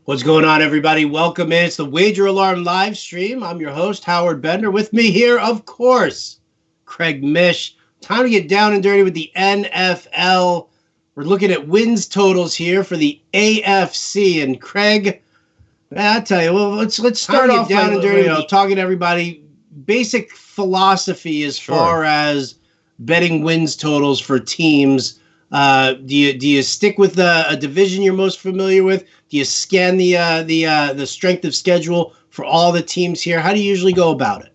What's going on, everybody? Welcome in. It's the Wager Alarm live stream. I'm your host, Howard Bender. With me here, of course, Craig Mish. Time to get down and dirty with the NFL. We're looking at wins totals here for the AFC. And Craig, I tell you, well, let's start off down and dirty. Talking to everybody. Basic philosophy as far as betting wins totals for teams. Do you stick with a division you're most familiar with? Do you scan the strength of schedule for all the teams here? How do you usually go about it?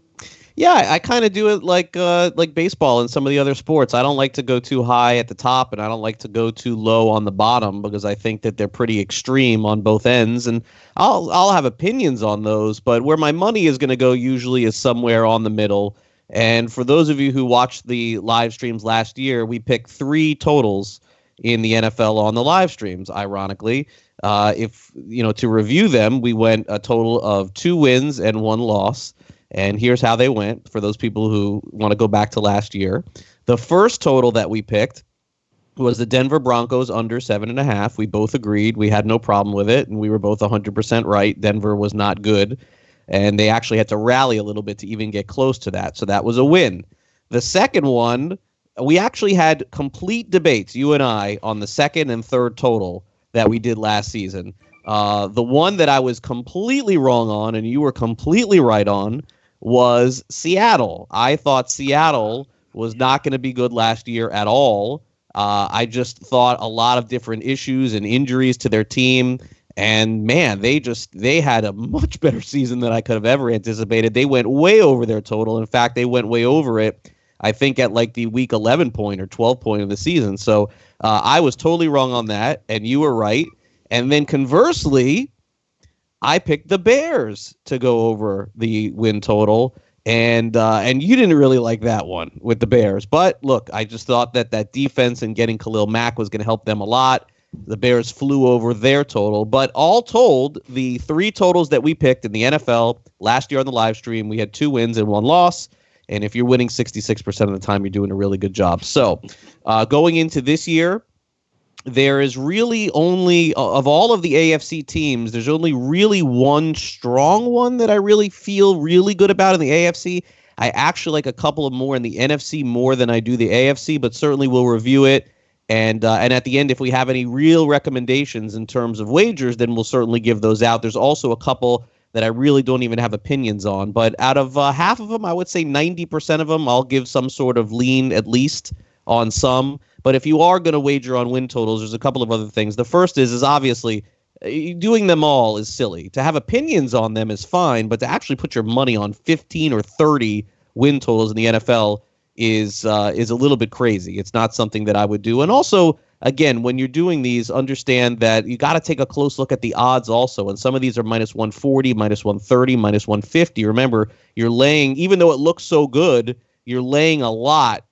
Yeah, I kind of do it like baseball and some of the other sports. I don't like to go too high at the top, and I don't like to go too low on the bottom because I think that they're pretty extreme on both ends. And I'll have opinions on those, but where my money is going to go usually is somewhere on the middle. And for those of you who watched the live streams last year, we picked 3 totals in the NFL on the live streams, ironically. To review them, we went a total of 2 wins and 1 loss. And here's how they went for those people who want to go back to last year. The first total that we picked was the Denver Broncos under 7.5. We both agreed. We had no problem with it, and we were both 100% right. Denver was not good, and they actually had to rally a little bit to even get close to that. So that was a win. The second one, we actually had complete debates, you and I, on the second and third total that we did last season. The one that I was completely wrong on and you were completely right on was Seattle. I thought Seattle was not going to be good last year at all. I just thought a lot of different issues and injuries to their team. And man, they had a much better season than I could have ever anticipated. They went way over their total. In fact, they went way over it, I think, at like the week 11 point or 12 point of the season. So I was totally wrong on that, and you were right. And then conversely, I picked the Bears to go over the win total, and you didn't really like that one with the Bears. But look, I just thought that defense and getting Khalil Mack was going to help them a lot. The Bears flew over their total. But all told, the 3 totals that we picked in the NFL last year on the live stream, we had 2 wins and 1 loss. And if you're winning 66% of the time, you're doing a really good job. So going into this year, there is really only, of all of the AFC teams, there's only really one strong one that I really feel really good about in the AFC. I actually like a couple of more in the NFC more than I do the AFC, but certainly we'll review it. And at the end, if we have any real recommendations in terms of wagers, then we'll certainly give those out. There's also a couple that I really don't even have opinions on. But out of half of them, I would say 90% of them, I'll give some sort of lean at least on some. But if you are going to wager on win totals, there's a couple of other things. The first is obviously doing them all is silly. To have opinions on them is fine, but to actually put your money on 15 or 30 win totals in the NFL is a little bit crazy. It's not something that I would do. And also, again, when you're doing these, understand that you got to take a close look at the odds also. And some of these are minus 140, minus 130, minus 150. Remember, you're laying, even though it looks so good, you're laying a lot.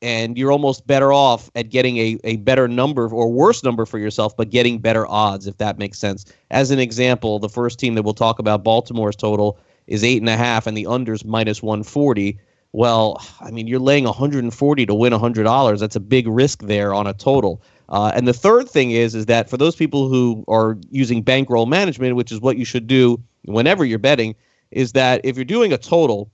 And you're almost better off at getting a better number or worse number for yourself, but getting better odds, if that makes sense. As an example, the first team that we'll talk about, Baltimore's total, is 8.5, and the under's minus 140. Well, I mean, you're laying 140 to win $100. That's a big risk there on a total. And the third thing is that for those people who are using bankroll management, which is what you should do whenever you're betting, is that if you're doing a total,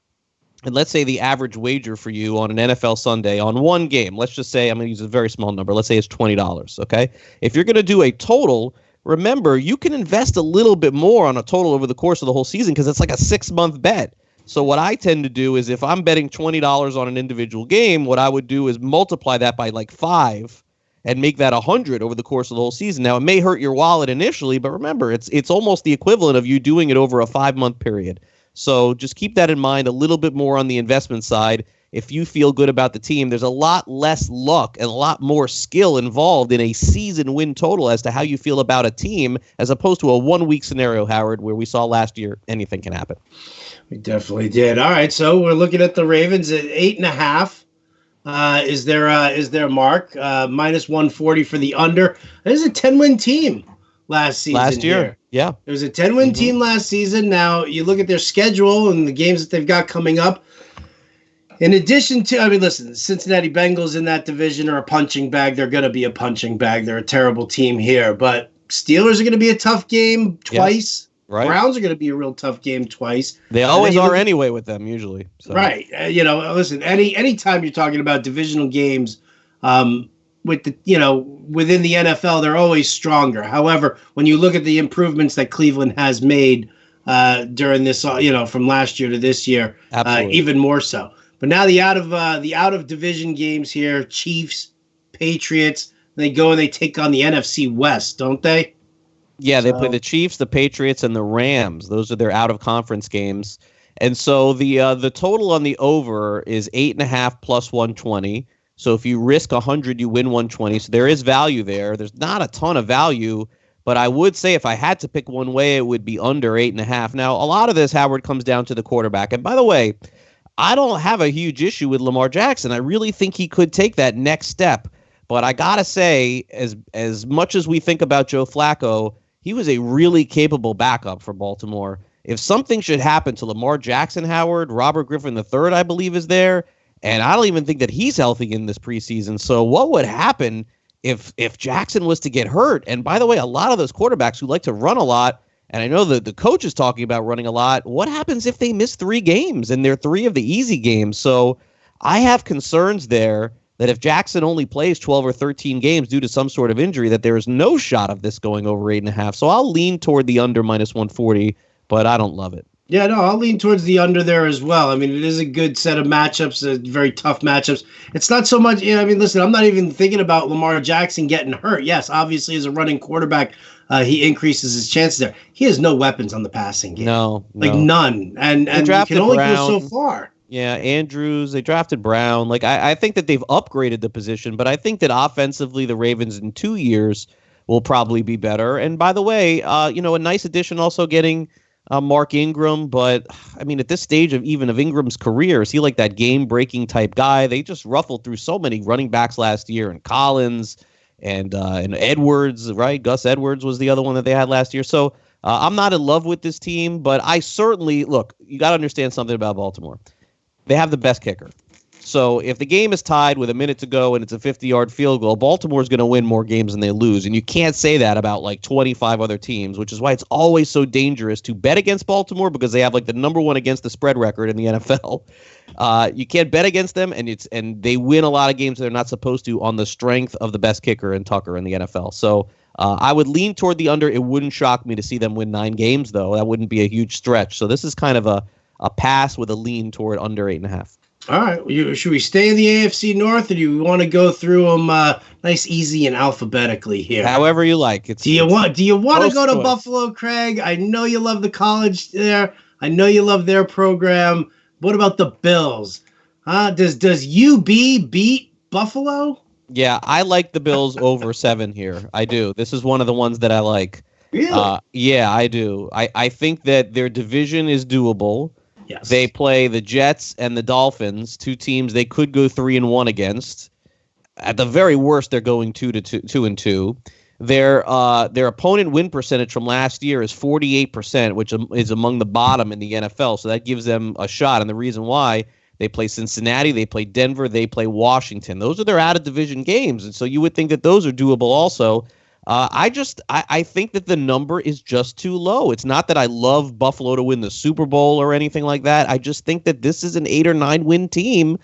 and let's say the average wager for you on an NFL Sunday on one game, let's just say, I'm going to use a very small number. Let's say it's $20, okay? If you're going to do a total, remember, you can invest a little bit more on a total over the course of the whole season because it's like a 6-month bet. So what I tend to do is if I'm betting $20 on an individual game, what I would do is multiply that by like 5 and make that 100 over the course of the whole season. Now, it may hurt your wallet initially, but remember, it's almost the equivalent of you doing it over a 5-month period. So just keep that in mind, a little bit more on the investment side. If you feel good about the team, there's a lot less luck and a lot more skill involved in a season win total as to how you feel about a team as opposed to a 1-week scenario, Howard, where we saw last year anything can happen. We definitely did. All right, so we're looking at the Ravens at 8.5. Is there a mark? Minus 140 for the under. This is a 10-win team last season. Last year. Here. Yeah. It was a 10-win team last season. Now, you look at their schedule and the games that they've got coming up. In addition to, I mean, listen, the Cincinnati Bengals in that division are a punching bag. They're going to be a punching bag. They're a terrible team here. But Steelers are going to be a tough game twice. Yep, right. Browns are going to be a real tough game twice. They always are anyway with them usually. So. Right. Listen, anytime you're talking about divisional games, with within the NFL, they're always stronger. However, when you look at the improvements that Cleveland has made during this, from last year to this year, even more so. But now the out of division games here, Chiefs, Patriots, they go and they take on the NFC West, don't they? Yeah, they play the Chiefs, the Patriots, and the Rams. Those are their out of conference games. And so the total on the over is 8.5 plus 120. So if you risk 100, you win 120. So there is value there. There's not a ton of value, but I would say if I had to pick one way, it would be under 8.5. Now, a lot of this, Howard, comes down to the quarterback. And by the way, I don't have a huge issue with Lamar Jackson. I really think he could take that next step. But I got to say, as much as we think about Joe Flacco, he was a really capable backup for Baltimore. If something should happen to Lamar Jackson, Howard, Robert Griffin III, I believe, is there. And I don't even think that he's healthy in this preseason. So what would happen if Jackson was to get hurt? And by the way, a lot of those quarterbacks who like to run a lot, and I know that the coach is talking about running a lot, what happens if they miss 3 games and they're 3 of the easy games? So I have concerns there that if Jackson only plays 12 or 13 games due to some sort of injury, that there is no shot of this going over 8.5. So I'll lean toward the under minus 140, but I don't love it. Yeah, no, I'll lean towards the under there as well. I mean, it is a good set of matchups, very tough matchups. It's not so much, listen, I'm not even thinking about Lamar Jackson getting hurt. Yes, obviously, as a running quarterback, he increases his chances there. He has no weapons on the passing game. No. None. And you can only go so far. Yeah, Andrews, they drafted Brown. Like, I think that they've upgraded the position, but I think that offensively, the Ravens in 2 years will probably be better. And by the way, a nice addition also getting Mark Ingram, but I mean, at this stage of Ingram's career, is he like that game-breaking type guy? They just ruffled through so many running backs last year, and Collins and Edwards, right? Gus Edwards was the other one that they had last year. So I'm not in love with this team, but I certainly look. You got to understand something about Baltimore. They have the best kicker. So if the game is tied with a minute to go and it's a 50-yard field goal, Baltimore's going to win more games than they lose. And you can't say that about like 25 other teams, which is why it's always so dangerous to bet against Baltimore, because they have like the number 1 against the spread record in the NFL. You can't bet against them, and they win a lot of games that they're not supposed to on the strength of the best kicker in Tucker in the NFL. So I would lean toward the under. It wouldn't shock me to see them win 9 games, though. That wouldn't be a huge stretch. So this is kind of a pass with a lean toward under 8.5. All right. Should we stay in the AFC North, or do you want to go through them nice, easy, and alphabetically here? However you like. Do you want to go to Buffalo, Craig? I know you love the college there. I know you love their program. What about the Bills? Does UB beat Buffalo? Yeah, I like the Bills over 7 here. I do. This is one of the ones that I like. Really? Yeah, I do. I think that their division is doable. Yes. They play the Jets and the Dolphins, 2 teams they could go 3-1 against. At the very worst, they're going 2-2. Their opponent win percentage from last year is 48%, which is among the bottom in the NFL. So that gives them a shot. And the reason why, they play Cincinnati, they play Denver, they play Washington. Those are their out-of-division games. And so you would think that those are doable also. I think that the number is just too low. It's not that I love Buffalo to win the Super Bowl or anything like that. I just think that this is an 8 or 9 win team,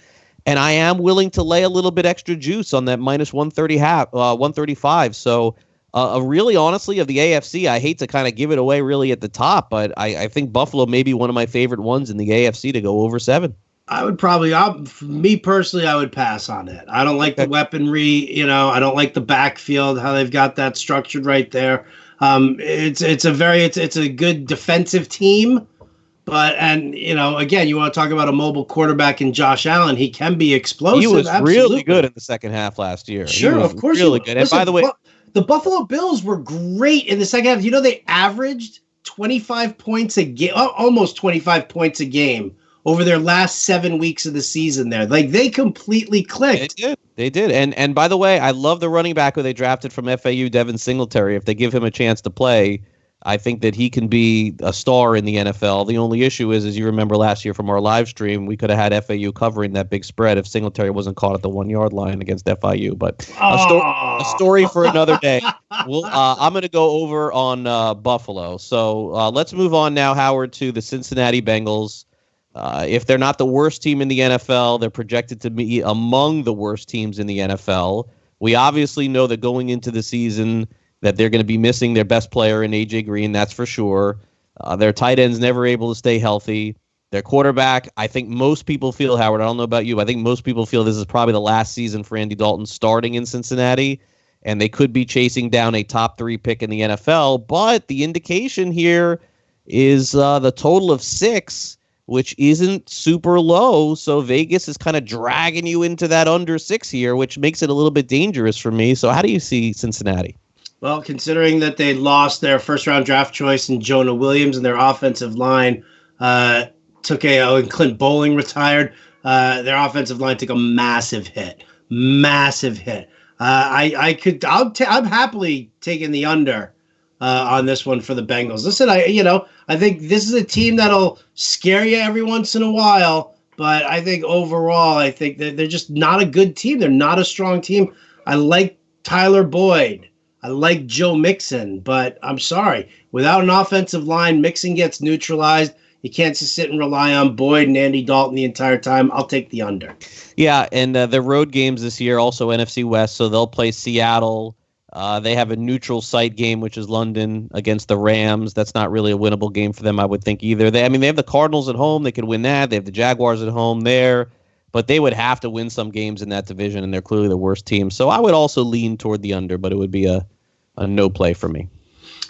and I am willing to lay a little bit extra juice on that minus 135. So really, honestly, of the AFC, I hate to kind of give it away really at the top, but I think Buffalo may be one of my favorite ones in the AFC to go over 7. I would probably, me personally, I would pass on it. I don't like the weaponry, I don't like the backfield, how they've got that structured right there. It's a good defensive team, again, you want to talk about a mobile quarterback in Josh Allen. He can be explosive. He was absolutely. Really good in the second half last year. Sure, of course. Really good. Listen, and by the way, the Buffalo Bills were great in the second half. They averaged 25 points a game, almost 25 points a game over their last 7 weeks of the season there. Like, they completely clicked. They did. And by the way, I love the running back who they drafted from FAU, Devin Singletary. If they give him a chance to play, I think that he can be a star in the NFL. The only issue is, as you remember last year from our live stream, we could have had FAU covering that big spread if Singletary wasn't caught at the 1 yard line against FIU. But a story for another day. I'm going to go over on Buffalo. So let's move on now, Howard, to the Cincinnati Bengals. If they're not the worst team in the NFL, they're projected to be among the worst teams in the NFL. We obviously know that going into the season that they're going to be missing their best player in A.J. Green, that's for sure. Their tight end's never able to stay healthy. Their quarterback, I think most people feel, Howard, I don't know about you, I think most people feel this is probably the last season for Andy Dalton starting in Cincinnati, and they could be chasing down a top 3 pick in the NFL, but the indication here is the total of 6, which isn't super low, so Vegas is kind of dragging you into that under 6 here, which makes it a little bit dangerous for me. So how do you see Cincinnati? Well, considering that they lost their first-round draft choice in Jonah Williams and their offensive line and Clint Bowling retired, their offensive line took a massive hit. Massive hit. I'm happily taking the under on this one for the Bengals. Listen, I think this is a team that'll scare you every once in a while, but I think overall, I think that they're just not a good team. They're not a strong team. I like Tyler Boyd. I like Joe Mixon, but I'm sorry. Without an offensive line, Mixon gets neutralized. You can't just sit and rely on Boyd and Andy Dalton the entire time. I'll take the under. Yeah, and their road games this year, also NFC West, so they'll play Seattle. They have a neutral site game, which is London, against the Rams. That's not really a winnable game for them, I would think, either. They have the Cardinals at home. They could win that. They have the Jaguars at home there. But they would have to win some games in that division, and they're clearly the worst team. So I would also lean toward the under, but it would be a no play for me.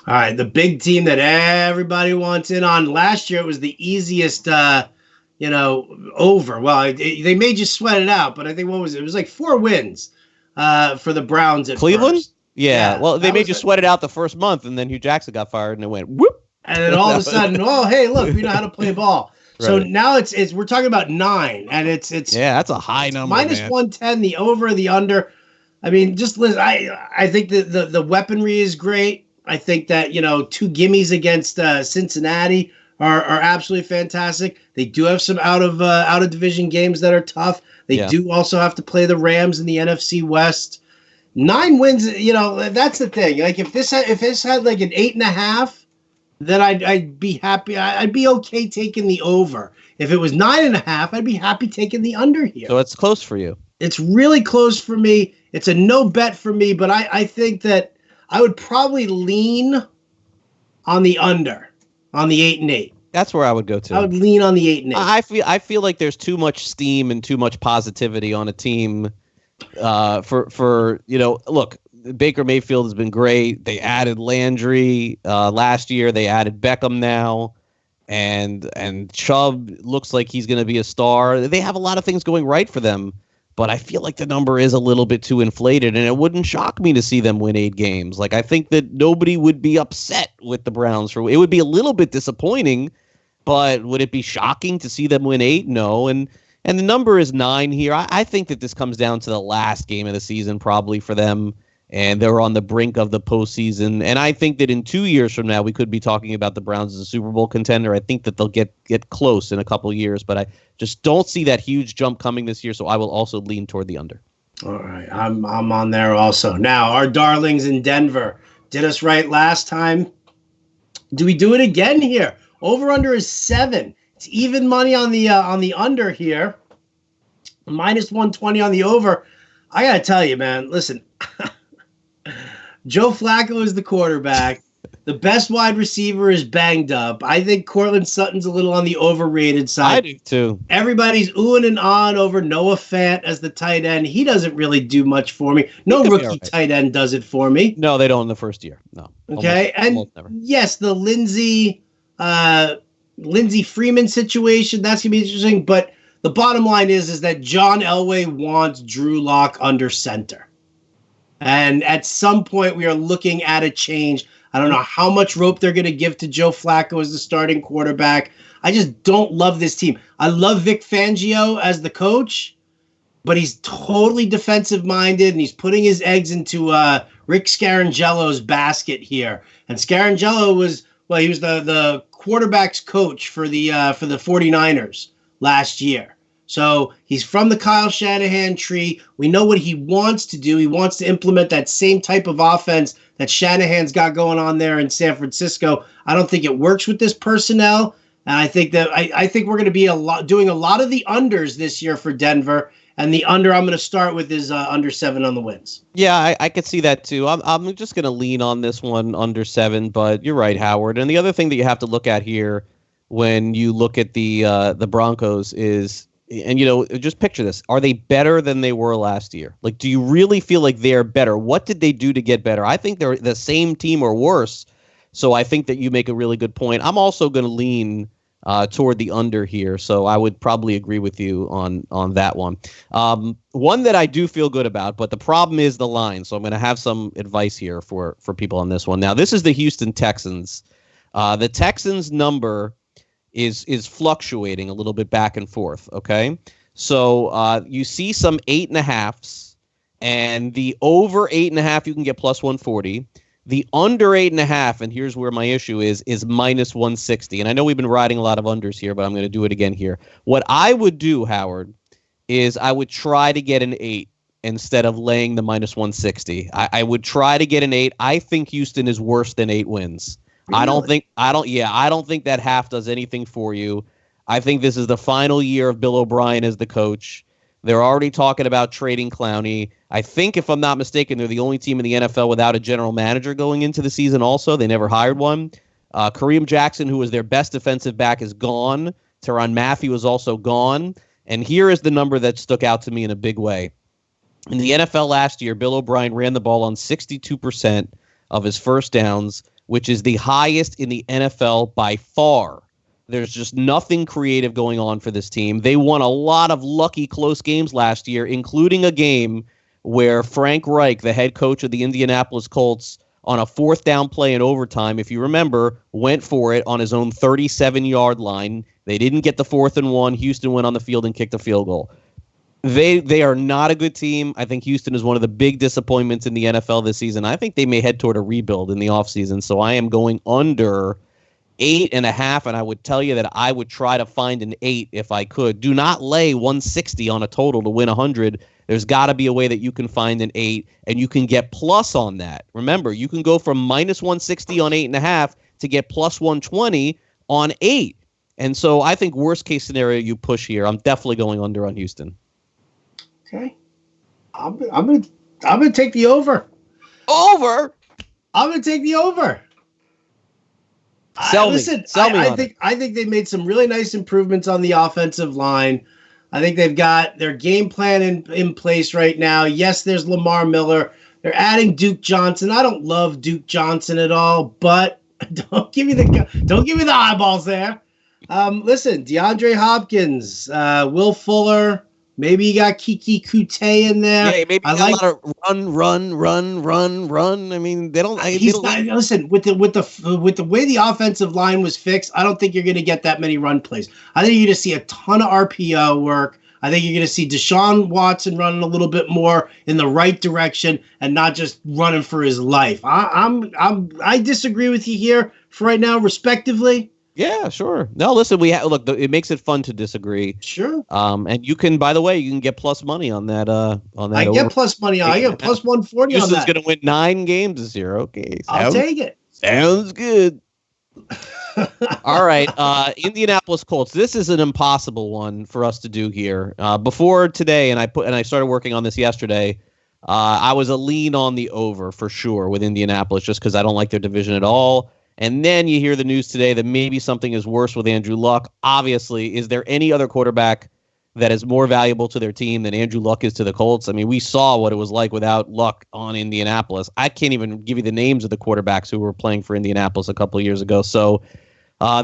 All right, the big team that everybody wants in on. Last year, it was the easiest, over. Well, they made you sweat it out, but I think, it was like 4 wins for the Browns at Cleveland? first. Yeah, well, they made you sweat it out the first month, and then Hugh Jackson got fired, and it went whoop. And then all of a sudden, hey, look, we know how to play ball. Right. So now it's we're talking about 9, and it's that's a high number. Minus 110, the over, the under. I mean, just listen. I think the weaponry is great. I think that 2 gimmies against Cincinnati are absolutely fantastic. They do have some out of division games that are tough. They do also have to play the Rams in the NFC West. 9 wins, that's the thing. Like if this had like an 8.5, then I'd be happy. I'd be okay taking the over. If it was 9.5, I'd be happy taking the under here. So it's close for you. It's really close for me. It's a no bet for me, but I think that I would probably lean on the under, on the 8-8. That's where I would go to. I would lean on the 8-8. I feel like there's too much steam and too much positivity on a team. Look, Baker Mayfield has been great. They added Landry last year. They added Beckham now, and Chubb looks like he's going to be a star. They have a lot of things going right for them. But I feel like the number is a little bit too inflated, and it wouldn't shock me to see them win 8 games. Like, I think that nobody would be upset with the Browns. It would be a little bit disappointing, but would it be shocking to see them win 8? No. And the number is 9 here. I think that this comes down to the last game of the season probably for them, and they're on the brink of the postseason. And I think that in 2 years from now, we could be talking about the Browns as a Super Bowl contender. I think that they'll get close in a couple of years, but I just don't see that huge jump coming this year, so I will also lean toward the under. All right, I'm on there also. Now, our darlings in Denver did us right last time. Do we do it again here? Over-under is 7. It's even money on the under here. Minus 120 on the over. I got to tell you, man, listen. Joe Flacco is the quarterback. The best wide receiver is banged up. I think Cortland Sutton's a little on the overrated side. I do too. Everybody's oohing and ahhing over Noah Fant as the tight end. He doesn't really do much for me. No rookie tight end does it for me. No, they don't in the first year. No. Okay, almost never. Yes, the Lindsey Freeman situation, that's going to be interesting. But the bottom line is that John Elway wants Drew Lock under center. And at some point, we are looking at a change. I don't know how much rope they're going to give to Joe Flacco as the starting quarterback. I just don't love this team. I love Vic Fangio as the coach, but he's totally defensive-minded, and he's putting his eggs into Rick Scarangello's basket here. And Scarangello he was the quarterback's coach for the 49ers last year. So he's from the Kyle Shanahan tree. We know what he wants to do. He wants to implement that same type of offense that Shanahan's got going on there in San Francisco. I don't think it works with this personnel. And I think that I think we're going to be doing a lot of the unders this year for Denver. And the under I'm going to start with is under 7 on the wins. Yeah, I could see that too. I'm just going to lean on this one under 7, but you're right, Howard. And the other thing that you have to look at here when you look at the Broncos is, and just picture this: are they better than they were last year? Like, do you really feel like they're better? What did they do to get better? I think they're the same team or worse. So I think that you make a really good point. I'm also going to lean toward the under here, so I would probably agree with you on that one. One that I do feel good about, but the problem is the line. So I'm going to have some advice here for people on this one. Now, this is the Houston Texans. The Texans number is fluctuating a little bit back and forth. Okay, so you see some 8.5s, and the over 8.5 you can get plus 140. The under 8.5, and here's where my issue is minus 160. And I know we've been riding a lot of unders here, but I'm going to do it again here. What I would do, Howard, is I would try to get an 8 instead of laying the minus 160. I would try to get an 8. I think Houston is worse than 8 wins. Really? I don't think that half does anything for you. I think this is the final year of Bill O'Brien as the coach. They're already talking about trading Clowney. I think, if I'm not mistaken, they're the only team in the NFL without a general manager going into the season also. They never hired one. Kareem Jackson, who was their best defensive back, is gone. Tyrann Mathieu is also gone. And here is the number that stuck out to me in a big way. In the NFL last year, Bill O'Brien ran the ball on 62% of his first downs, which is the highest in the NFL by far. There's just nothing creative going on for this team. They won a lot of lucky close games last year, including a game where Frank Reich, the head coach of the Indianapolis Colts, on a 4th down play in overtime, if you remember, went for it on his own 37-yard line. They didn't get the 4th and 1. Houston went on the field and kicked a field goal. They are not a good team. I think Houston is one of the big disappointments in the NFL this season. I think they may head toward a rebuild in the offseason, so I am going under 8.5, and I would tell you that I would try to find an 8 if I could. Do not lay 160 on a total to win 100. There's got to be a way that you can find an 8, and you can get plus on that. Remember, you can go from minus 160 on 8.5 to get plus 120 on 8. And so I think worst case scenario, you push here. I'm definitely going under on Houston. Okay, I'm gonna take the over. Over. I'm gonna take the over. Sell me. Listen, Sell me. I think they made some really nice improvements on the offensive line. I think they've got their game plan in place right now. Yes, there's Lamar Miller. They're adding Duke Johnson. I don't love Duke Johnson at all, but don't give me the eyeballs there. Listen, DeAndre Hopkins, Will Fuller. Maybe you got Kiki Kute in there. Yeah, maybe a lot of run. I mean, they don't. Listen, with the way the offensive line was fixed, I don't think you're going to get that many run plays. I think you're going to see a ton of RPO work. I think you're going to see Deshaun Watson running a little bit more in the right direction and not just running for his life. I disagree with you here for right now, respectively. Yeah, sure. No, listen, look. It makes it fun to disagree. Sure. And you can, by the way, you can get plus money on that. I get plus money. I get plus 140 on that. Houston's going to win 9 games this year. Okay, I'll take it. Sounds good. All right, Indianapolis Colts. This is an impossible one for us to do here. Before today, and I started working on this yesterday. I was a lean on the over for sure with Indianapolis, just because I don't like their division at all. And then you hear the news today that maybe something is worse with Andrew Luck. Obviously, is there any other quarterback that is more valuable to their team than Andrew Luck is to the Colts? I mean, we saw what it was like without Luck on Indianapolis. I can't even give you the names of the quarterbacks who were playing for Indianapolis a couple of years ago. So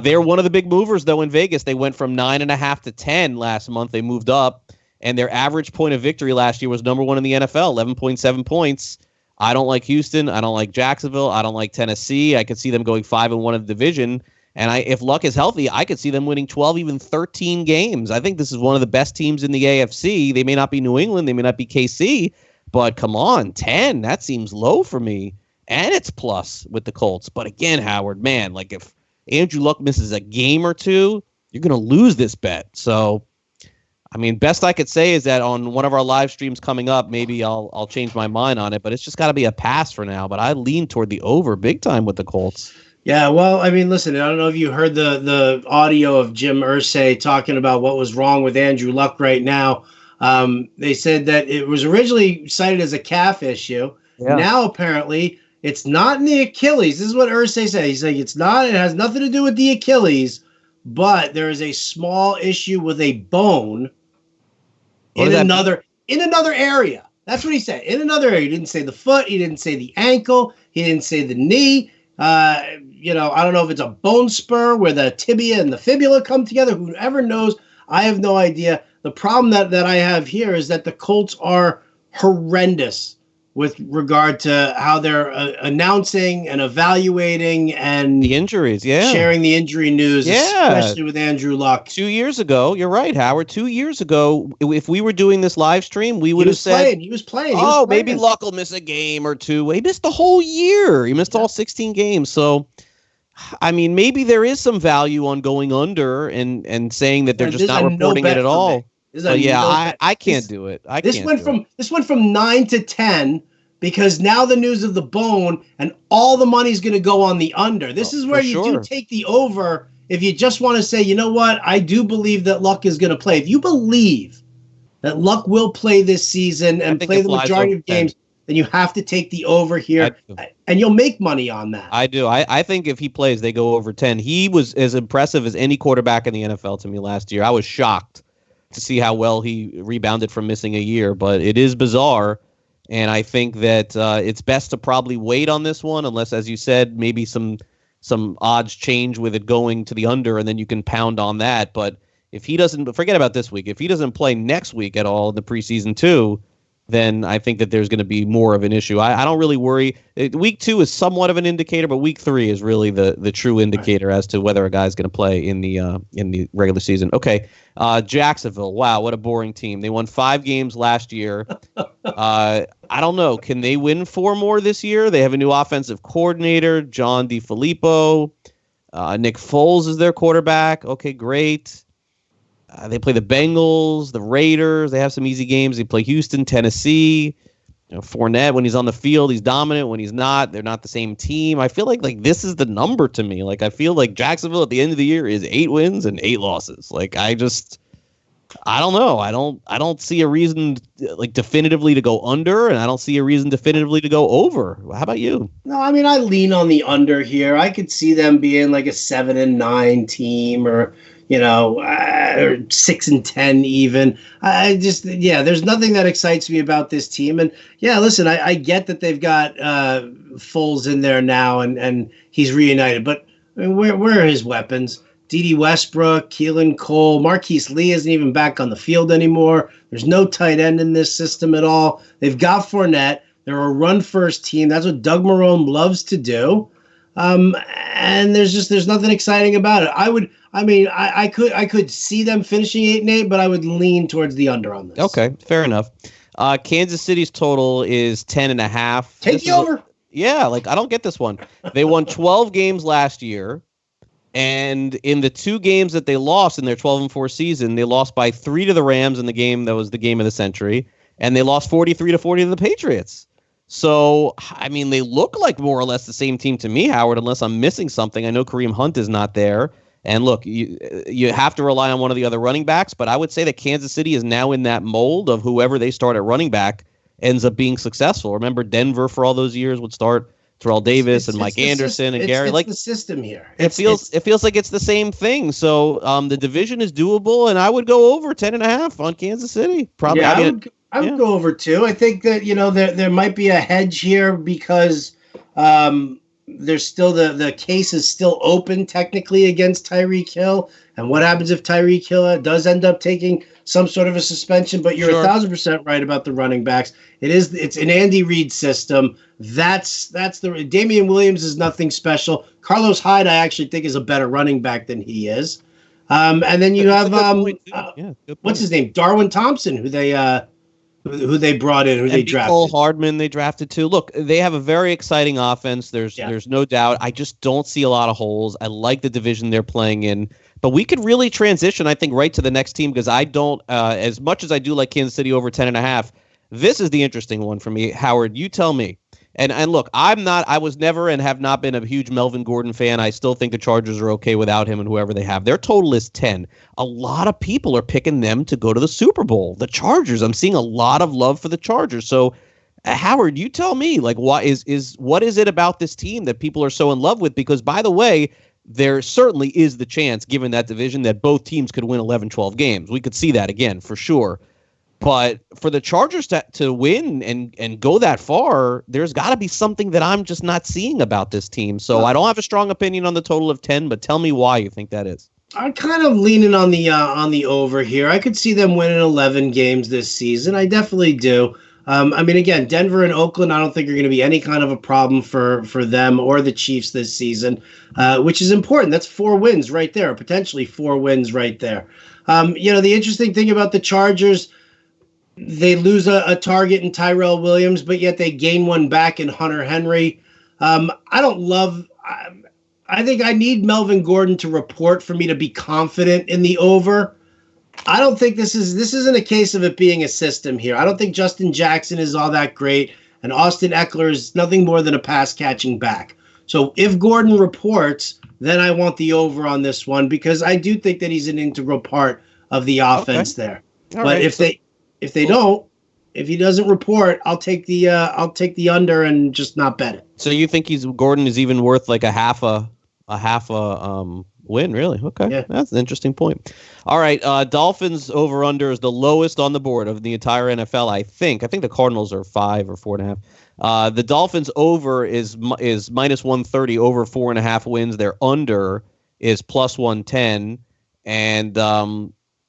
they're one of the big movers, though, in Vegas. They went from 9.5 to 10 last month. They moved up, and their average point of victory last year was number 1 in the NFL, 11.7 points. I don't like Houston. I don't like Jacksonville. I don't like Tennessee. I could see them going 5-1 in the division. And if Luck is healthy, I could see them winning 12, even 13 games. I think this is one of the best teams in the AFC. They may not be New England. They may not be KC. But come on, 10, that seems low for me. And it's plus with the Colts. But again, Howard, man, like if Andrew Luck misses a game or two, you're going to lose this bet. So, I mean, best I could say is that on one of our live streams coming up, maybe I'll change my mind on it. But it's just got to be a pass for now. But I lean toward the over big time with the Colts. Yeah, well, I mean, listen, I don't know if you heard the audio of Jim Irsay talking about what was wrong with Andrew Luck right now. They said that it was originally cited as a calf issue. Yeah. Now, apparently, it's not in the Achilles. This is what Irsay said. He's like, it's not. It has nothing to do with the Achilles, but there is a small issue with a bone in another area. That's what he said. In another area. He didn't say the foot. He didn't say the ankle. He didn't say the knee. I don't know if it's a bone spur where the tibia and the fibula come together. Whoever knows? I have no idea. The problem that I have here is that the Colts are horrendous with regard to how they're announcing and evaluating and the injuries, sharing the injury news, especially with Andrew Luck. 2 years ago, you're right, Howard. 2 years ago, if we were doing this live stream, we would have said he was playing. Maybe Luck will miss a game or two. He missed the whole year. He missed all 16 games. So, I mean, maybe there is some value on going under and saying that they're just not reporting it at all. I can't do it. This went from 9 to 10 because now the news of the bone and all the money's going to go on the under. This is where you do take the over if you just want to say, you know what, I do believe that Luck is going to play. If you believe that Luck will play this season and play the majority of games, then you have to take the over here, and you'll make money on that. I do. I think if he plays, they go over 10. He was as impressive as any quarterback in the NFL to me last year. I was shocked to see how well he rebounded from missing a year, but it is bizarre, and I think that it's best to probably wait on this one, unless, as you said, maybe some odds change with it going to the under, and then you can pound on that. But if he doesn't, forget about this week. If he doesn't play next week at all in the preseason too, then I think that there's going to be more of an issue. I don't really worry. Week 2 is somewhat of an indicator, but week 3 is really the true indicator as to whether a guy's going to play in the regular season. Okay, Jacksonville. Wow, what a boring team. They won 5 games last year. I don't know. Can they win 4 more this year? They have a new offensive coordinator, John DeFilippo. Nick Foles is their quarterback. Okay, great. They play the Bengals, the Raiders. They have some easy games. They play Houston, Tennessee. Fournette, when he's on the field, he's dominant. When he's not, they're not the same team. I feel like this is the number to me. Like, I feel like Jacksonville at the end of the year is 8 wins and 8 losses. Like, I don't know. I don't see a reason definitively to go under, and I don't see a reason definitively to go over. How about you? No, I mean, I lean on the under here. I could see them being like a 7-9 team, or 6-10 even. There's nothing that excites me about this team. And listen, I get that they've got Foles in there now and he's reunited, but I mean, where are his weapons? D.D. Westbrook, Keelan Cole, Marquise Lee isn't even back on the field anymore. There's no tight end in this system at all. They've got Fournette. They're a run-first team. That's what Doug Marrone loves to do. And there's nothing exciting about it. I could see them finishing 8-8, but I would lean towards the under on this. Okay, fair enough. Kansas City's total is 10.5. Take the over. I don't get this one. They won 12 games last year, and in the 2 games that they lost in their 12-4 season, they lost by 3 to the Rams in the game that was the game of the century, and they lost 43-40 to the Patriots. So, I mean, they look like more or less the same team to me, Howard, unless I'm missing something. I know Kareem Hunt is not there. And look, you have to rely on one of the other running backs, but I would say that Kansas City is now in that mold of whoever they start at running back ends up being successful. Remember, Denver for all those years would start Terrell Davis and Mike Anderson and Gary. It's the system here. It feels like it's the same thing. So the division is doable, and I would go over 10.5 on Kansas City. Probably. Yeah, I would go over 2. I think that there might be a hedge here because there's still the case is still open technically against Tyreek Hill. And what happens if Tyreek Hill does end up taking some sort of a suspension? But you're 1,000% right about the running backs. It's an Andy Reid system. That's the Damian Williams is nothing special. Carlos Hyde, I actually think, is a better running back than he is. And then you have what's his name, Darwin Thompson, who they who they brought in, who they drafted. Cole Hardman they drafted too. Look, they have a very exciting offense. There's no doubt. I just don't see a lot of holes. I like the division they're playing in. But we could really transition, I think, right to the next team because I don't, as much as I do like Kansas City over 10.5, this is the interesting one for me. Howard, you tell me. And look, I was never and have not been a huge Melvin Gordon fan. I still think the Chargers are okay without him and whoever they have. Their total is 10. A lot of people are picking them to go to the Super Bowl. The Chargers. I'm seeing a lot of love for the Chargers. So, Howard, you tell me, like, what is it about this team that people are so in love with? Because, by the way, there certainly is the chance, given that division, that both teams could win 11, 12 games. We could see that again, for sure. But for the Chargers to win and go that far, there's got to be something that I'm just not seeing about this team. So I don't have a strong opinion on the total of 10, but tell me why you think that is. I'm kind of leaning on the over here. I could see them winning 11 games this season. I definitely do. I mean, again, Denver and Oakland, I don't think are going to be any kind of a problem for them or the Chiefs this season, which is important. That's 4 wins right there, potentially 4 wins right there. The interesting thing about the Chargers, they lose a target in Tyrell Williams, but yet they gain one back in Hunter Henry. I think I need Melvin Gordon to report for me to be confident in the over. I don't think this isn't a case of it being a system here. I don't think Justin Jackson is all that great, and Austin Eckler is nothing more than a pass-catching back. So if Gordon reports, then I want the over on this one because I do think that he's an integral part of the offense there. All but right. If he doesn't report, I'll take the under and just not bet it. So you think Gordon is even worth like a half a win, really? Okay, yeah. That's an interesting point. All right, Dolphins over under is the lowest on the board of the entire NFL. I think the Cardinals are 5 or 4.5. The Dolphins over is minus 130 over 4.5 wins. Their under is plus 110,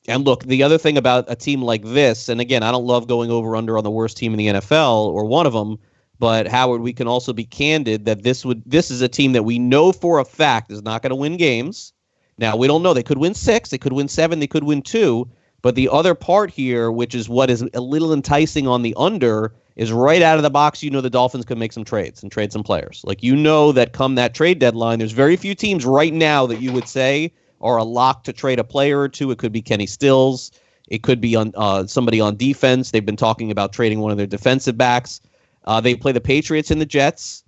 And look, the other thing about a team like this, and again, I don't love going over under on the worst team in the NFL or one of them, but Howard, we can also be candid that this is a team that we know for a fact is not going to win games. Now, we don't know. They could win 6, they could win 7, they could win 2, but the other part here, which is what is a little enticing on the under, is right out of the box, the Dolphins could make some trades and trade some players. Like, that come that trade deadline, there's very few teams right now that you would say are a lock to trade a player or two. It could be Kenny Stills. It could be on somebody on defense. They've been talking about trading one of their defensive backs. They play the Patriots and the Jets.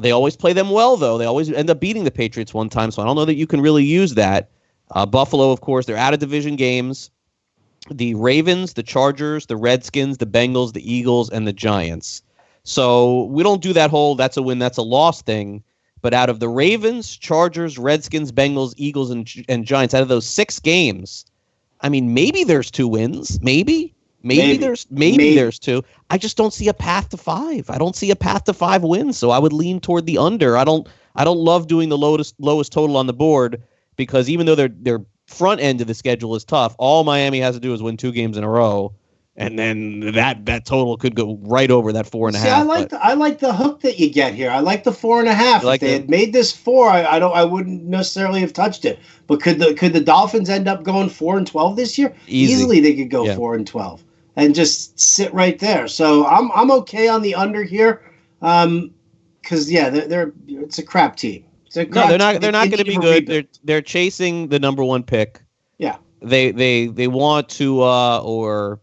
They always play them well, though. They always end up beating the Patriots one time, so I don't know that you can really use that. Buffalo, of course, they're out of division games. The Ravens, the Chargers, the Redskins, the Bengals, the Eagles, and the Giants. So we don't do that whole that's a win, that's a loss thing. But out of the Ravens, Chargers, Redskins, Bengals, Eagles, and Giants, out of those 6 games, I mean, maybe there's 2 wins. Maybe there's 2. I just don't see a path to 5. I don't see a path to 5 wins, so I would lean toward the under. I don't love doing the lowest total on the board because even though their front end of the schedule is tough, all Miami has to do is win 2 games in a row. And then that total could go right over that 4.5. See, I like the hook that you get here. I like the 4.5. If they had made this 4, I wouldn't necessarily have touched it. But could the Dolphins end up going 4-12 this year? Easily they could go 4-12 and just sit right there. So I'm okay on the under here, because it's a crap team. They're not going to be good. They're chasing the number 1 pick. Yeah. They want to or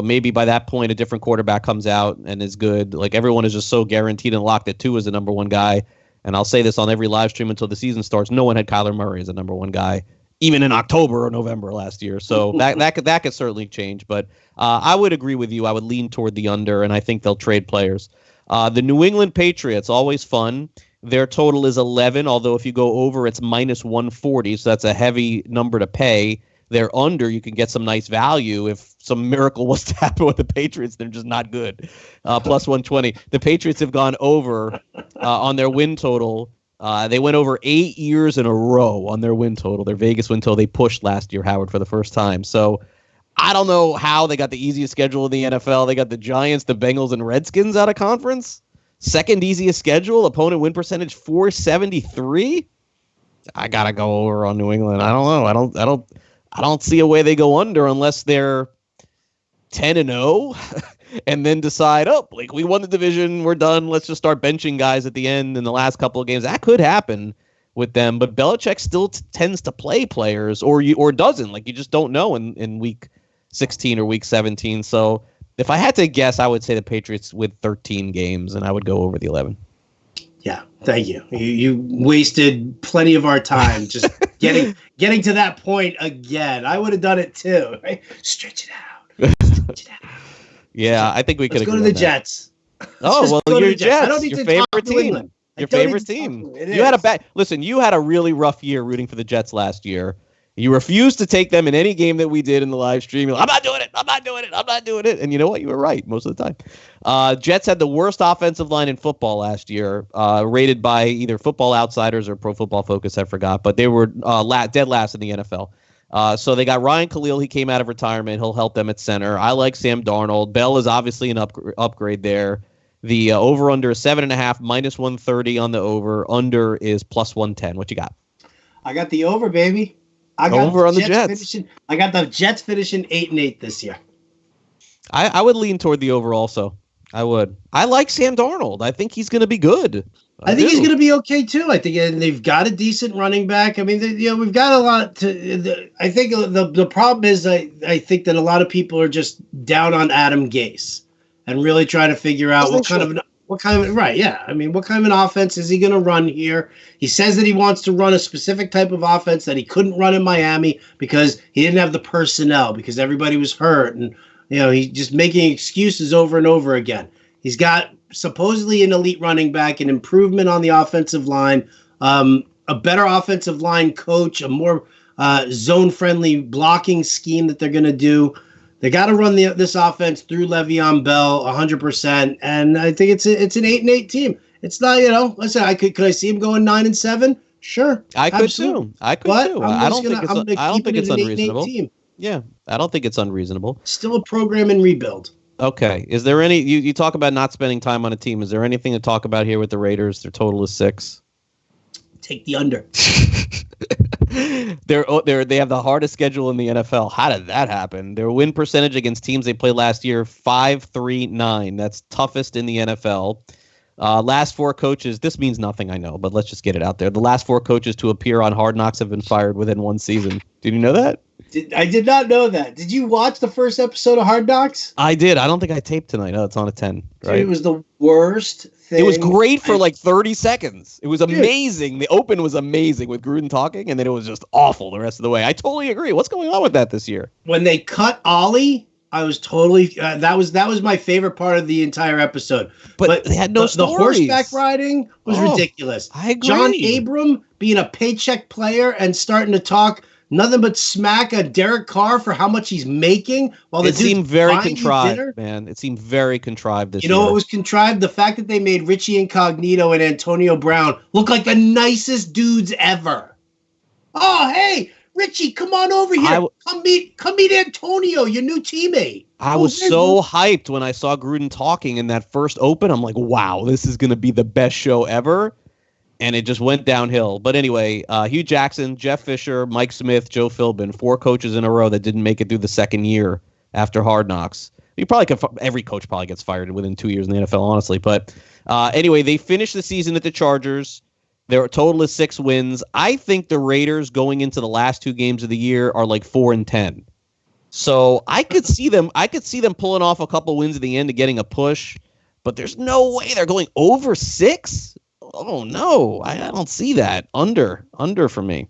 maybe by that point a different quarterback comes out and is good. Like everyone is just so guaranteed and locked that 2 is the number 1 guy. And I'll say this on every live stream until the season starts. No one had Kyler Murray as the number 1 guy, even in October or November last year. So that could certainly change. But I would agree with you. I would lean toward the under, and I think they'll trade players. The New England Patriots, always fun. Their total is 11, although if you go over, it's minus 140. So that's a heavy number to pay. They're under, you can get some nice value if some miracle was to happen with the Patriots. They're just not good. Plus 120. The Patriots have gone over on their win total. They went over 8 years in a row on their win total. Their Vegas win total. They pushed last year, Howard, for the first time. So I don't know how they got the easiest schedule in the NFL. They got the Giants, the Bengals, and Redskins out of conference. Second easiest schedule. Opponent win percentage 473. I gotta go over on New England. I don't know. I don't see a way they go under unless their 10-0 and then decide, oh, like we won the division, we're done. Let's just start benching guys at the end in the last couple of games. That could happen with them, but Belichick still tends to play players or doesn't. Like you just don't know in week 16 or week 17. So if I had to guess, I would say the Patriots with 13 games, and I would go over the 11. Yeah, thank you. You wasted plenty of our time just getting to that point again. I would have done it too. Right? Stretch it out. Stretch it out. Yeah, I think we could go to the Jets. Oh, well, your Jets. I don't need your to favorite team. England. Your favorite team. You had you had a really rough year rooting for the Jets last year. You refused to take them in any game that we did in the live stream. Like, I'm not doing it. I'm not doing it. I'm not doing it. And you know what? You were right most of the time. Jets had the worst offensive line in football last year, rated by either Football Outsiders or Pro Football Focus. I forgot, but they were dead last in the NFL. So they got Ryan Khalil. He came out of retirement. He'll help them at center. I like Sam Darnold. Bell is obviously an upgrade there. The over-under is 7.5, minus 130 on the over. Under is plus 110. What you got? I got the over, baby. I got over on the Jets. I got the Jets finishing 8-8 this year. I would lean toward the over also. I would. I like Sam Darnold. I think he's going to be good. I think he's going to be okay too. I think they've got a decent running back. I mean, we've got a lot to. I think the problem is I think that a lot of people are just down on Adam Gase and really trying to figure out what kind of right. Yeah. I mean, what kind of an offense is he going to run here? He says that he wants to run a specific type of offense that he couldn't run in Miami because he didn't have the personnel because everybody was hurt. And, he's just making excuses over and over again. He's got supposedly an elite running back, an improvement on the offensive line, a better offensive line coach, a more zone-friendly blocking scheme that they're going to do. They got to run this offense through Le'Veon Bell 100%, and I think it's an 8-8 team. It's not, listen, could I see him going 9-7? Sure, I could too. I don't think it's unreasonable. Team. Yeah, I don't think it's unreasonable. Still a program in rebuild. Okay, is there any? You talk about not spending time on a team. Is there anything to talk about here with the Raiders? Their total is 6. Take the under. They have the hardest schedule in the NFL. How did that happen? Their win percentage against teams they played last year 5.39. That's toughest in the NFL. Last 4 coaches. This means nothing, I know, but let's just get it out there. The last 4 coaches to appear on Hard Knocks have been fired within 1 season. Did you know that? I did not know that. Did you watch the first episode of Hard Knocks? I did. I don't think I taped tonight. Oh, it's on a 10. Right? Dude, it was the worst thing. It was great for like 30 seconds. It was amazing. The open was amazing with Gruden talking, and then it was just awful the rest of the way. I totally agree. What's going on with that this year? When they cut Ollie, I was totally that was my favorite part of the entire episode. But they had no stories. The horseback riding was ridiculous. I agree. John Abram being a paycheck player and starting to talk nothing but smack at Derek Carr for how much he's making. While it seemed very contrived, man. It seemed very contrived this year. You know what was contrived? The fact that they made Richie Incognito and Antonio Brown look like the nicest dudes ever. Oh, hey, Richie, come on over here. Come meet Antonio, your new teammate. I was so hyped when I saw Gruden talking in that first open. I'm like, wow, this is going to be the best show ever. And it just went downhill. But anyway, Hugh Jackson, Jeff Fisher, Mike Smith, Joe Philbin, 4 coaches in a row that didn't make it through the second year after Hard Knocks. Every coach probably gets fired within 2 years in the NFL, honestly. But anyway, they finished the season at the Chargers. Their total is 6 wins. I think the Raiders going into the last 2 games of the year are like 4-10. So I could see them pulling off a couple wins at the end to getting a push. But there's no way they're going over 6. Oh, no, I don't see that. Under for me.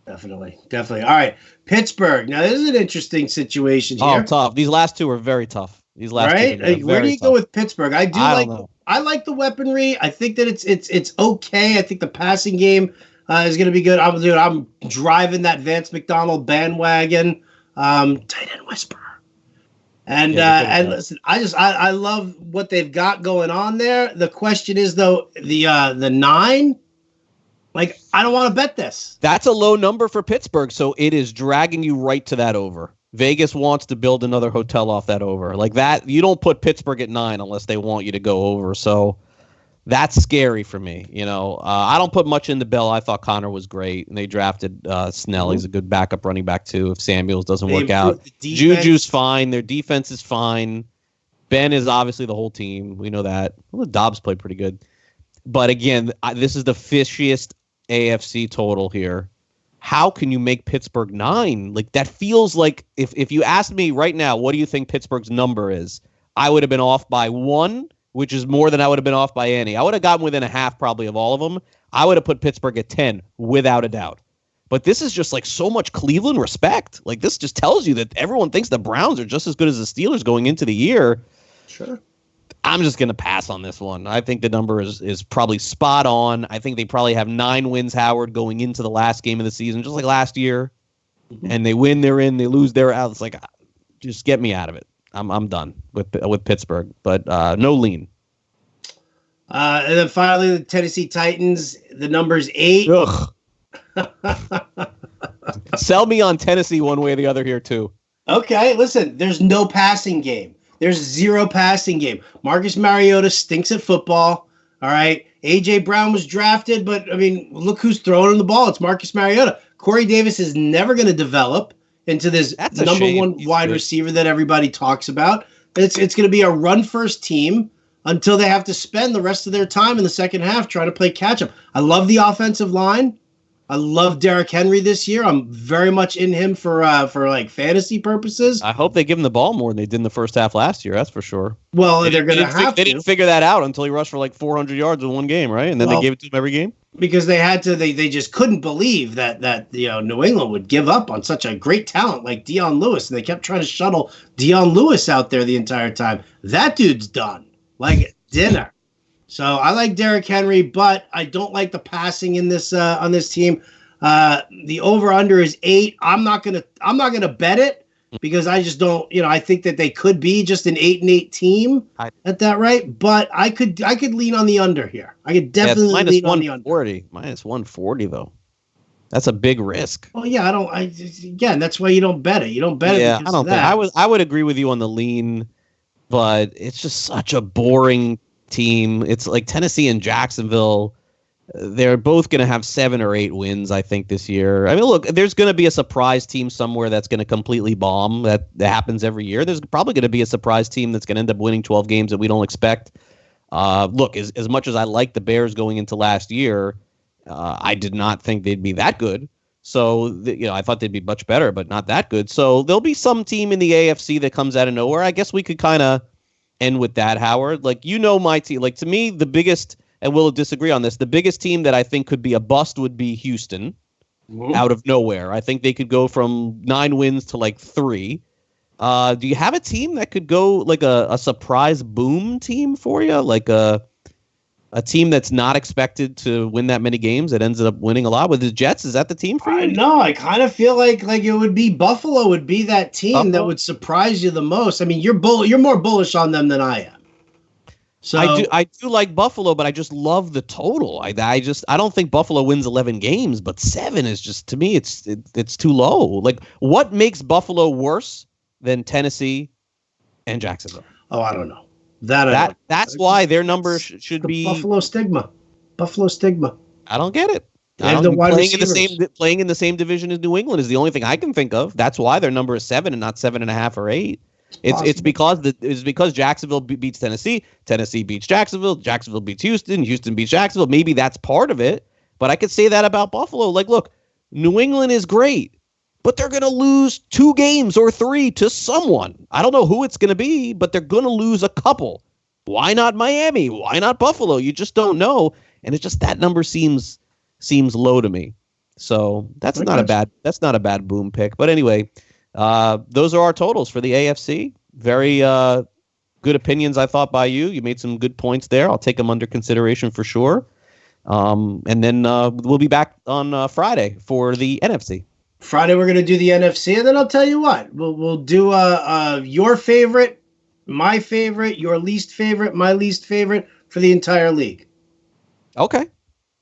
Definitely. All right, Pittsburgh. Now, this is an interesting situation here. Oh, tough. These last 2 are very tough. Right? Where do you go with Pittsburgh? I like the weaponry. I think that it's okay. I think the passing game is going to be good. I'm driving that Vance McDonald bandwagon. Tight end whisperer. And listen, I love what they've got going on there. The question is though, the 9, like I don't want to bet this. That's a low number for Pittsburgh, so it is dragging you right to that over. Vegas wants to build another hotel off that over. Like that, you don't put Pittsburgh at 9 unless they want you to go over. So That's scary for me. I don't put much into Bell. I thought Connor was great, and they drafted Snell. He's a good backup running back too. If Samuels doesn't work out, Juju's fine. Their defense is fine. Ben is obviously the whole team. We know that. Well, Dobbs played pretty good, but again, this is the fishiest AFC total here. How can you make Pittsburgh 9? Like, that feels like if you asked me right now, what do you think Pittsburgh's number is? I would have been off by 1. Which is more than I would have been off by any. I would have gotten within a half probably of all of them. I would have put Pittsburgh at 10 without a doubt. But this is just like so much Cleveland respect. Like, this just tells you that everyone thinks the Browns are just as good as the Steelers going into the year. Sure. I'm just going to pass on this one. I think the number is probably spot on. I think they probably have 9 wins, Howard, going into the last game of the season, just like last year. Mm-hmm. And they win, they're in. They lose, they're out. It's like, just get me out of it. I'm done with Pittsburgh, but no lean. And then finally, the Tennessee Titans. The number's 8. Ugh. Sell me on Tennessee one way or the other here too. Okay, listen. There's no passing game. There's 0 passing game. Marcus Mariota stinks at football. All right. A.J. Brown was drafted, but I mean, look who's throwing him the ball. It's Marcus Mariota. Corey Davis is never going to develop into this number one wide receiver that everybody talks about. It's going to be a run-first team until they have to spend the rest of their time in the second half trying to play catch-up. I love the offensive line. I love Derrick Henry this year. I'm very much in him for like fantasy purposes. I hope they give him the ball more than they did in the first half last year. That's for sure. Well, they're going to have to. They didn't figure that out until he rushed for like 400 yards in one game, right? And then they gave it to him every game. Because they had to, they just couldn't believe that New England would give up on such a great talent like Dion Lewis, and they kept trying to shuttle Dion Lewis out there the entire time. That dude's done like dinner. So I like Derrick Henry, but I don't like the passing in this on this team. The over under is 8. I'm not gonna bet it because I just don't. I think that they could be just an 8-8 team at that rate. But I could lean on the under here. I could definitely lean on the under. Minus 140 though. That's a big risk. Well, yeah, again, that's why you don't bet it. You don't bet it. Yeah, I don't think I would agree with you on the lean, but it's just such a boring team. It's like Tennessee and Jacksonville. They're both going to have 7 or 8 wins, I think, this year. I mean, look, there's going to be a surprise team somewhere that's going to completely bomb. That happens every year. There's probably going to be a surprise team that's going to end up winning 12 games that we don't expect. Look, as much as I like the Bears going into last year, I did not think they'd be that good. So, I thought they'd be much better, but not that good. So there'll be some team in the AFC that comes out of nowhere. I guess we could kind of end with that, Howard. Like, my team. Like, to me, the biggest, and we'll disagree on this, the biggest team that I think could be a bust would be Houston. Whoa. Out of nowhere. I think they could go from 9 wins to like 3. Do you have a team that could go like a surprise boom team for you? Like a team that's not expected to win that many games that ends up winning a lot with the Jets? Is that the team for you? No, I kind of feel like it would be Buffalo would be that team that would surprise you the most. I mean, you're more bullish on them than I am. So I do like Buffalo, but I just love the total. I don't think Buffalo wins 11 games, but 7 is just, to me, it's too low. Like, what makes Buffalo worse than Tennessee and Jacksonville? Oh, I don't know. That's why their numbers should be Buffalo stigma. I don't get it. Playing in the same division as New England is the only thing I can think of. That's why their number is 7 and not 7.5 or 8. It's because Jacksonville beats Tennessee. Tennessee beats Jacksonville. Jacksonville beats Houston. Houston beats Jacksonville. Maybe that's part of it. But I could say that about Buffalo. Like, look, New England is great, but they're going to lose 2 games or 3 to someone. I don't know who it's going to be, but they're going to lose a couple. Why not Miami? Why not Buffalo? You just don't know. And it's just that number seems low to me. So that's not a bad boom pick. But anyway, those are our totals for the AFC. Very good opinions, I thought, by you. You made some good points there. I'll take them under consideration for sure. And then we'll be back on Friday for the NFC. Friday we're going to do the NFC, and then I'll tell you what. We'll do your favorite, my favorite, your least favorite, my least favorite for the entire league. Okay.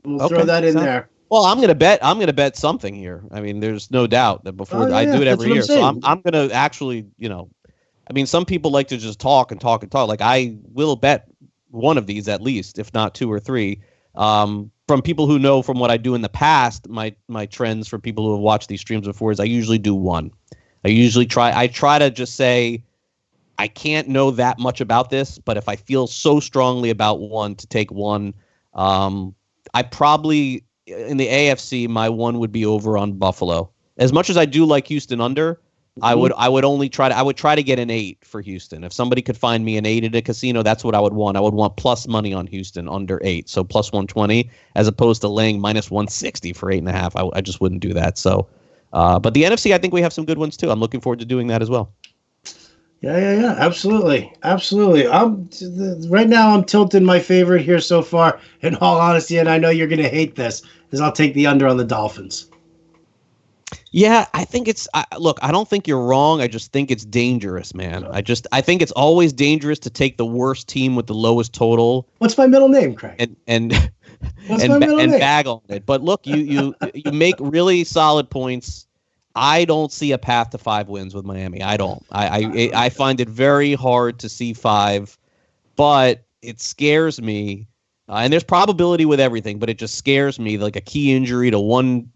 We'll throw that in there. Well, I'm gonna bet something here. I mean, there's no doubt that before I do it every year. So I'm gonna actually, I mean, some people like to just talk and talk and talk. Like, I will bet one of these at least, if not two or three. From people who know from what I do in the past, my trends for people who have watched these streams before is I usually do one. I try to just say, I can't know that much about this, but if I feel so strongly about one, to take one. I probably, in the AFC, my one would be over on Buffalo. As much as I do like Houston under, I would try to get an 8 for Houston. If somebody could find me an 8 at a casino, that's what I would want. I would want plus money on Houston under 8, so plus 120, as opposed to laying minus 160 for 8.5. I just wouldn't do that. So, but the NFC, I think we have some good ones too. I'm looking forward to doing that as well. Yeah. Absolutely. Right now I'm tilting my favorite here so far, in all honesty, and I know you're going to hate this, is I'll take the under on the Dolphins. Yeah, I think look, I don't think you're wrong. I just think it's dangerous, man. I think it's always dangerous to take the worst team with the lowest total. What's my middle name, Craig? And bag on it. But look, you make really solid points. I don't see a path to 5 wins with Miami. I don't. I find it very hard to see 5, but it scares me. And there's probability with everything, but it just scares me, like a key injury to one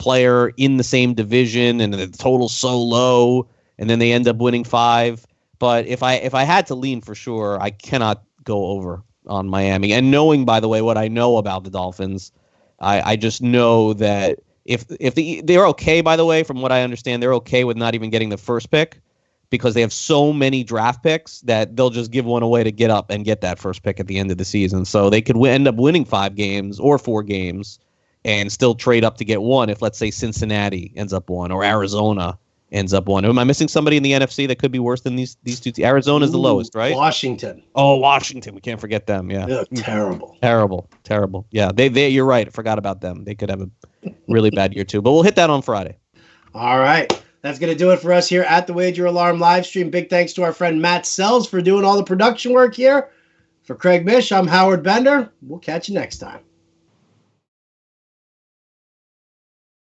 player in the same division, and the total's so low, and then they end up winning 5. But if I had to lean for sure, I cannot go over on Miami. And knowing, by the way, what I know about the Dolphins, I just know that if they're okay, by the way, from what I understand, they're okay with not even getting the first pick, because they have so many draft picks that they'll just give one away to get up and get that first pick at the end of the season. So they could end up winning 5 games or 4 games and still trade up to get one if, let's say, Cincinnati ends up one or Arizona ends up one. Am I missing somebody in the NFC that could be worse than these two teams? Arizona's the lowest, right? Washington. Oh, Washington. We can't forget them. Yeah. They're terrible. Terrible. Yeah, they. You're right. I forgot about them. They could have a really bad year too. But we'll hit that on Friday. All right. That's going to do it for us here at the Wager Alarm live stream. Big thanks to our friend Matt Sells for doing all the production work here. For Craig Mish, I'm Howard Bender. We'll catch you next time.